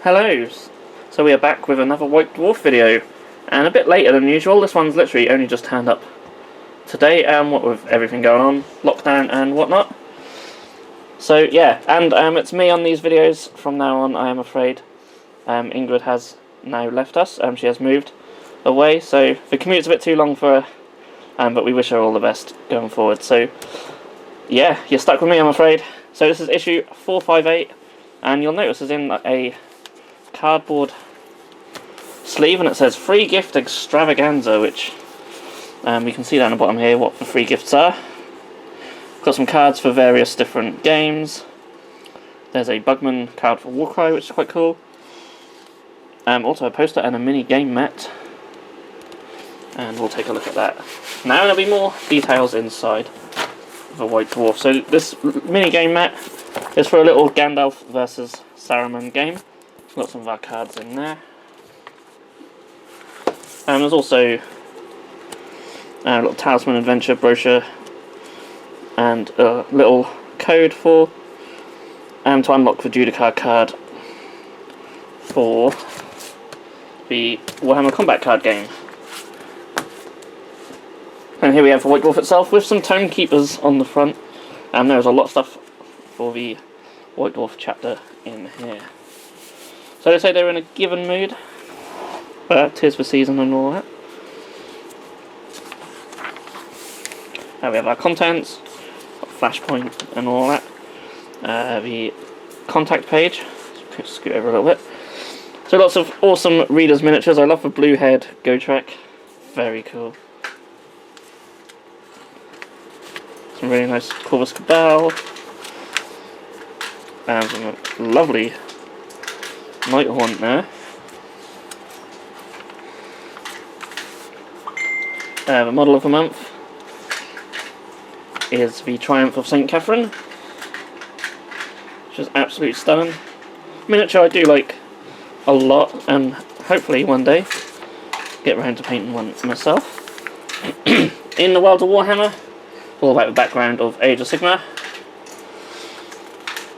Hello! So we are back with another White Dwarf video, and a bit later than usual. This one's literally only just turned up today, what with everything going on, lockdown and whatnot. So yeah, and it's me on these videos from now on, I am afraid. Ingrid has now left us, she has moved away, so the commute's a bit too long for her, but we wish her all the best going forward. So yeah, you're stuck with me, I'm afraid. So this is issue 458, and you'll notice it's in a cardboard sleeve, and it says free gift extravaganza, which you can see down the bottom here what the free gifts are. Got some cards for various different games. There's a Bugman card for Warcry, which is quite cool. Also a poster and a mini game mat, and we'll take a look at that. Now there'll be more details inside the White Dwarf. So this mini game mat is for a little Gandalf versus Saruman game. Got some of our cards in there. And there's also a little Talisman Adventure brochure and a little code for to unlock the Judicar card for the Warhammer Combat card game. And here we have the White Dwarf itself with some Tome Keepers on the front, and there's a lot of stuff for the White Dwarf chapter in here. So they say they're in a given mood, but 'tis the season and all that. We have our contents, flashpoint and all that. The contact page, let's scoot over a little bit. So lots of awesome readers' miniatures. I love the blue head Gotrek, very cool. Some really nice Corvus Cabal, and some lovely Nighthaunt there. The model of the month is the Triumph of St. Catherine, which is absolutely stunning. Miniature I do like a lot, and hopefully one day get around to painting one myself. In the world of Warhammer, all about the background of Age of Sigmar.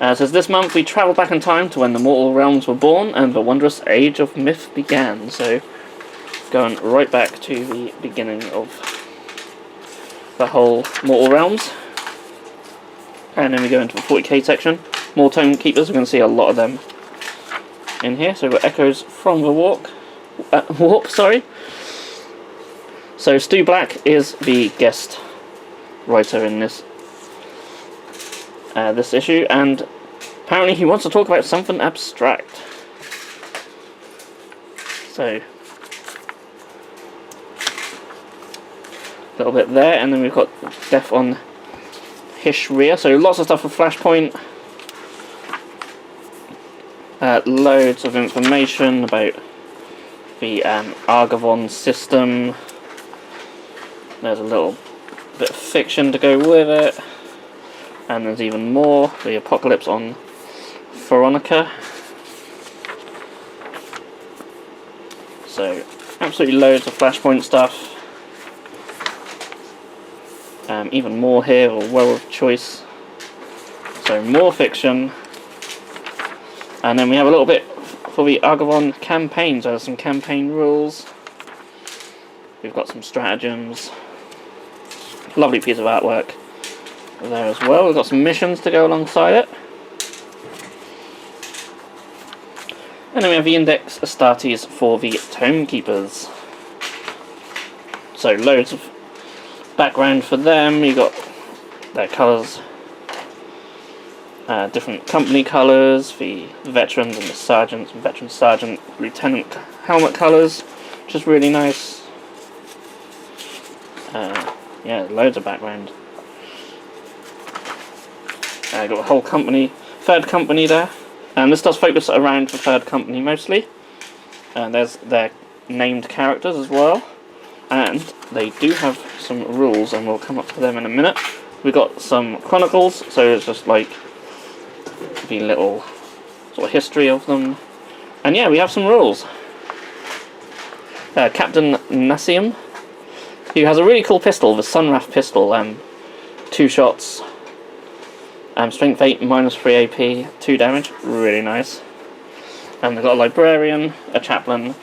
It says this month we travel back in time to when the mortal realms were born and the wondrous age of myth began. So going right back to the beginning of the whole mortal realms. And then we go into the 40k section. More Tome Keepers, we're going to see a lot of them in here. So we've got Echoes from the Warp, sorry. So Stu Black is the guest writer in this issue, and apparently he wants to talk about something abstract. So a little bit there, and then we've got Death on Hishria. So lots of stuff for Flashpoint. Loads of information about the Argavon system. There's a little bit of fiction to go with it, and there's even more. The Apocalypse on FORONIKA. So absolutely loads of Flashpoint stuff. Even more here, or Well of Choice. So more fiction. And then we have a little bit for the Argavon campaign. So there's some campaign rules. We've got some stratagems. Lovely piece of artwork there as well. We've got some missions to go alongside it. And then we have the Index Astartes for the Tome Keepers. So loads of background for them. You got their colours, different company colours, the veterans and the sergeants, veteran sergeant, lieutenant helmet colours, which is really nice. Yeah, loads of background. Got a whole company, third company there, and this does focus around the third company mostly. And there's their named characters as well, and they do have some rules, and we'll come up to them in a minute. We've got some chronicles, so it's just like the little sort of history of them, and yeah, we have some rules. Captain Nasium, who has a really cool pistol, the Sunwrath pistol, 2 shots, strength 8, -3 AP, 2 damage, really nice. And they've got a librarian, a chaplain,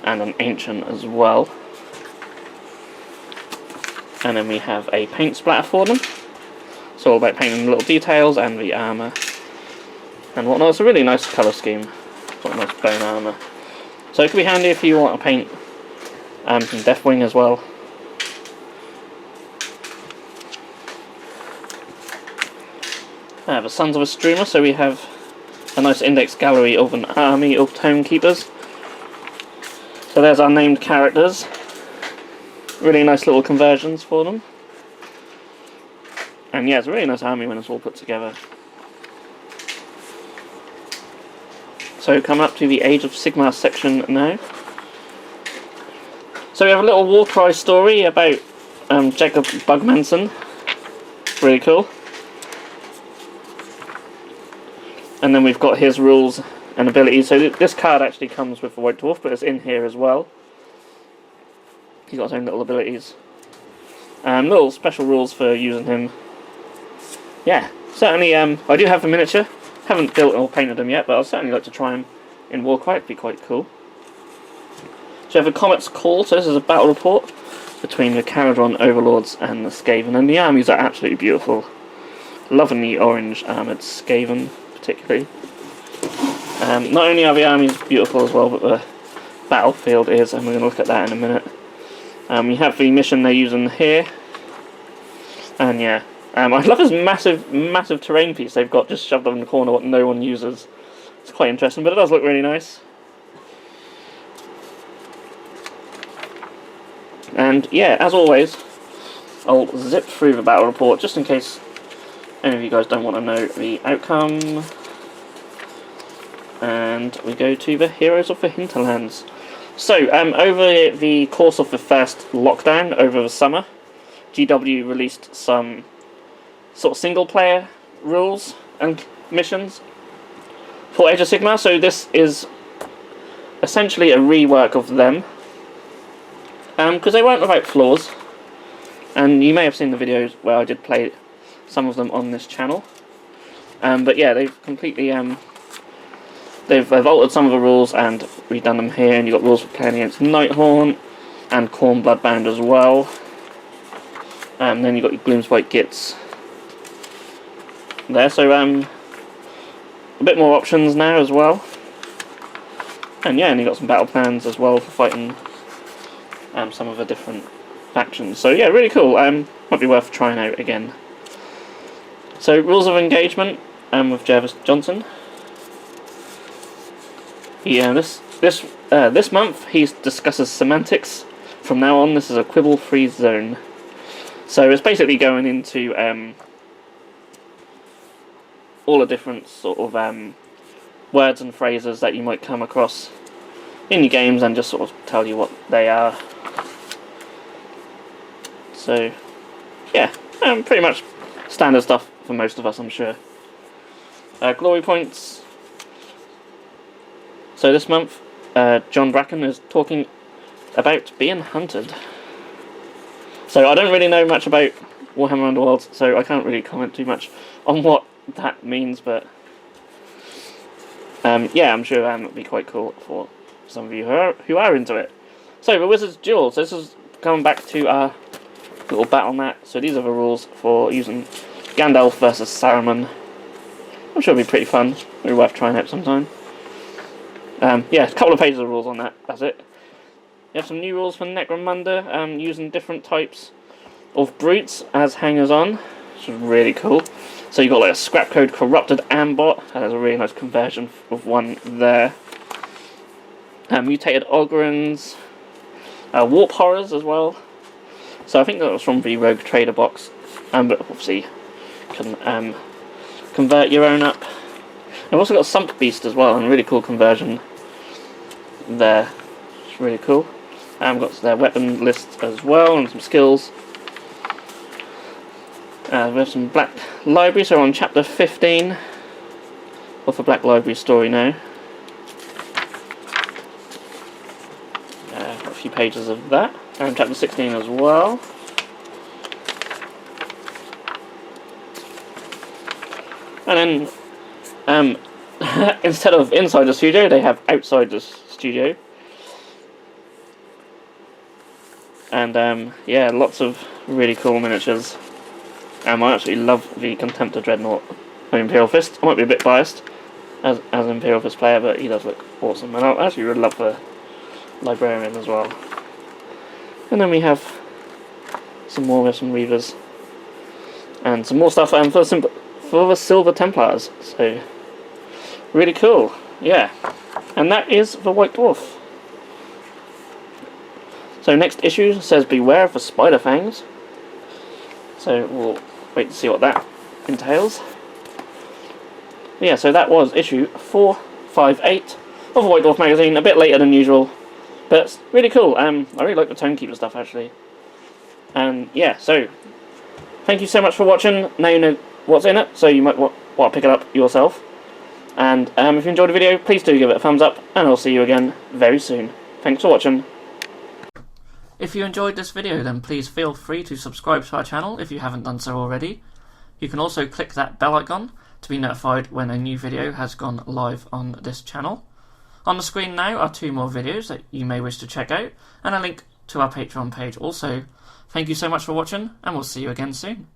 and an ancient as well. And then we have a paint splatter for them. It's all about painting little details and the armour and whatnot. It's a really nice colour scheme. Got nice bone armour. So it could be handy if you want to paint some Deathwing as well. The Sons of a Streamer, so we have a nice index gallery of an army of Tome Keepers. So there's our named characters. Really nice little conversions for them. And yeah, it's a really nice army when it's all put together. So coming up to the Age of Sigmar section now. So we have a little war cry story about Jacob Bugmanson. Really cool. And then we've got his rules and abilities. So this card actually comes with the White Dwarf, but it's in here as well. He's got his own little abilities. Little special rules for using him. Yeah, certainly I do have the miniature. Haven't built or painted them yet, but I'd certainly like to try them in Warcry. It'd be quite cool. So we have a Comet's Call. So this is a battle report between the Caradron Overlords and the Skaven. And the armies are absolutely beautiful. Loving the orange armoured Skaven, particularly. Not only are the armies beautiful as well, but the battlefield is, and we're going to look at that in a minute. We have the mission they're using here, and yeah, I love this massive terrain piece they've got just shoved up in the corner what no one uses. It's quite interesting, but it does look really nice. And yeah, as always, I'll zip through the battle report just in case any of you guys don't want to know the outcome. And we go to the Heroes of the Hinterlands. So, over the course of the first lockdown over the summer, GW released some sort of single-player rules and missions for Age of Sigmar. So this is essentially a rework of them, because they weren't without flaws, and you may have seen the videos where I did play some of them on this channel. But yeah, they've completely they've altered some of the rules and redone them here, and you've got rules for playing against Nighthaunt and Khorne Bloodbound as well. And then you've got your Gloom's White Gits there, so a bit more options now as well. And yeah, and you've got some battle plans as well for fighting some of the different factions. So yeah, really cool. Might be worth trying out again. So rules of engagement with Jervis Johnson. Yeah, this month he discusses semantics. From now on, this is a quibble-free zone. So it's basically going into all the different sort of words and phrases that you might come across in your games, and just sort of tell you what they are. So yeah, pretty much standard stuff for most of us, I'm sure. Glory points. So this month, John Bracken is talking about being hunted. So I don't really know much about Warhammer Underworlds, so I can't really comment too much on what that means, but yeah, I'm sure that would be quite cool for some of you who are into it. So the Wizard's Duel. So this is coming back to our little battle mat. So these are the rules for using Gandalf versus Saruman. I'm sure it'll be pretty fun. Maybe worth trying out sometime. Yeah, a couple of pages of rules on that. That's it. You have some new rules for Necromunda, using different types of brutes as hangers-on, which is really cool. So you've got like a scrap code corrupted Ambot, and there's a really nice conversion of one there. Mutated Ogrins, Warp Horrors as well. So I think that was from the Rogue Trader box, but obviously you can convert your own up. I've also got Sump Beast as well, and a really cool conversion there. It's really cool. I've got their weapon list as well, and some skills. We have some Black Library, so we're on chapter 15 of the Black Library story now. Got a few pages of that, and chapter 16 as well. And then instead of inside the studio, they have outside the studio. And yeah, lots of really cool miniatures. I actually love the Contemptor Dreadnought by Imperial Fist. I might be a bit biased as an Imperial Fist player, but he does look awesome. And I actually really love the Librarian as well. And then we have some more Reavers. And some more stuff for the Silver Templars. So, really cool. Yeah. And that is the White Dwarf. So next issue says beware of the spider fangs. So we'll wait to see what that entails. Yeah, so that was issue 458 of the White Dwarf Magazine. A bit later than usual, but it's really cool. I really like the Tonekeeper stuff actually. And yeah, so thank you so much for watching. Now you know what's in it, so you might want to pick it up yourself. And if you enjoyed the video, please do give it a thumbs up, and I'll see you again very soon. Thanks for watching. If you enjoyed this video, then please feel free to subscribe to our channel if you haven't done so already. You can also click that bell icon to be notified when a new video has gone live on this channel. On the screen now are 2 more videos that you may wish to check out, and a link to our Patreon page also. Thank you so much for watching, and we'll see you again soon.